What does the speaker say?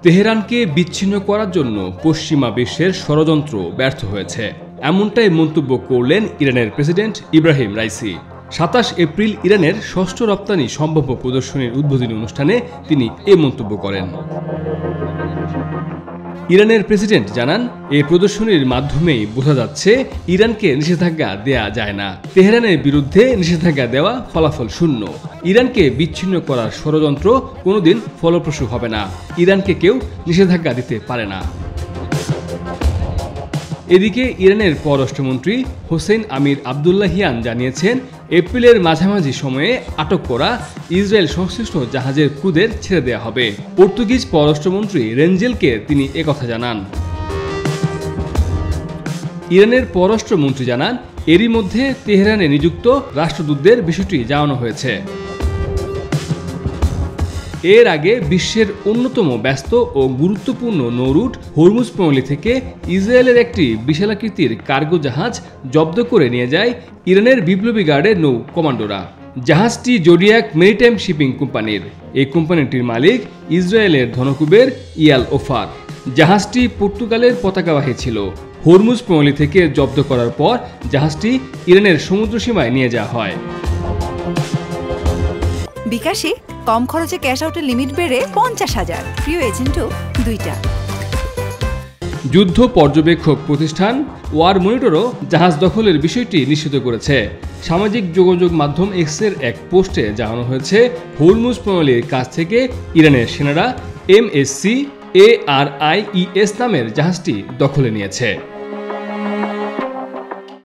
তেহরানকে বিচ্ছিন্ন করার জন্য পশ্চিমা বিশ্বের ষড়যন্ত্র ব্যর্থ হয়েছে, এমনটাই মন্তব্য করলেন ইরানের প্রেসিডেন্ট ইব্রাহিম রাইসি। ২৭ এপ্রিল ইরানের ষষ্ঠ রপ্তানি সম্ভাব্য প্রদর্শনীর উদ্বোধনী অনুষ্ঠানে তিনি এ মন্তব্য করেন। ইরানের প্রেসিডেন্ট জানান, এই প্রদর্শনীর মাধ্যমেই বোঝা যাচ্ছে ইরানকে নিষেধাজ্ঞা দেয়া যায় না। তেহরানের বিরুদ্ধে নিষেধাজ্ঞা দেওয়া ফলাফল শূন্য। ইরানকে বিচ্ছিন্ন করার ষড়যন্ত্র কোনোদিন ফলপ্রসূ হবে না। ইরানকে কেউ নিষেধাজ্ঞা দিতে পারে না। এদিকে ইরানের পররাষ্ট্রমন্ত্রী হোসেইন আমির আবদুল্লাহিয়ান জানিয়েছেন, এপ্রিলের মাঝামাঝি সময়ে আটক করা ইসরায়েল সংশ্লিষ্ট জাহাজের ক্রুদের ছেড়ে দেওয়া হবে। পর্তুগিজ পররাষ্ট্রমন্ত্রী রেঞ্জেলকে তিনি একথা জানান। ইরানের পররাষ্ট্রমন্ত্রী জানান, এরই মধ্যে তেহরানে নিযুক্ত রাষ্ট্রদূতদের বিষয়টি জানানো হয়েছে। এর আগে বিশ্বের অন্যতম ব্যস্ত ও গুরুত্বপূর্ণ নৌরুট হরমুজ প্রণালী থেকে ইসরায়েলের একটি বিশালাকৃতির কার্গো জাহাজ জব্দ করে নিয়ে যায় ইরানের বিপ্লবী গার্ডের নৌ কমান্ডোরা। জাহাজটি জোডিয়াক মেরিটাইম শিপিং কোম্পানির। এই কোম্পানিটির মালিক ইসরায়েলের ধনকুবের ইয়াল ওফার। জাহাজটি পর্তুগালের পতাকাবাহী ছিল। হরমুজ প্রণালী থেকে জব্দ করার পর জাহাজটি ইরানের সমুদ্র সীমায় নিয়ে যাওয়া হয়। বিকাশে কম খরচে ক্যাশ আউটের লিমিট বেড়ে ৫০,০০০, প্রিয় এজেন্টও ২টা। যুদ্ধ পর্যবেক্ষক প্রতিষ্ঠান ওয়ার মনিটরও জাহাজ দখলের বিষয়টি নিশ্চিত করেছে। সামাজিক যোগাযোগ মাধ্যম এক্সের এক পোস্টে জানানো হয়েছে, হরমুজ প্রণালীর কাছ থেকে ইরানের সেনারা MSC ARIES নামের জাহাজটি দখলে নিয়েছে।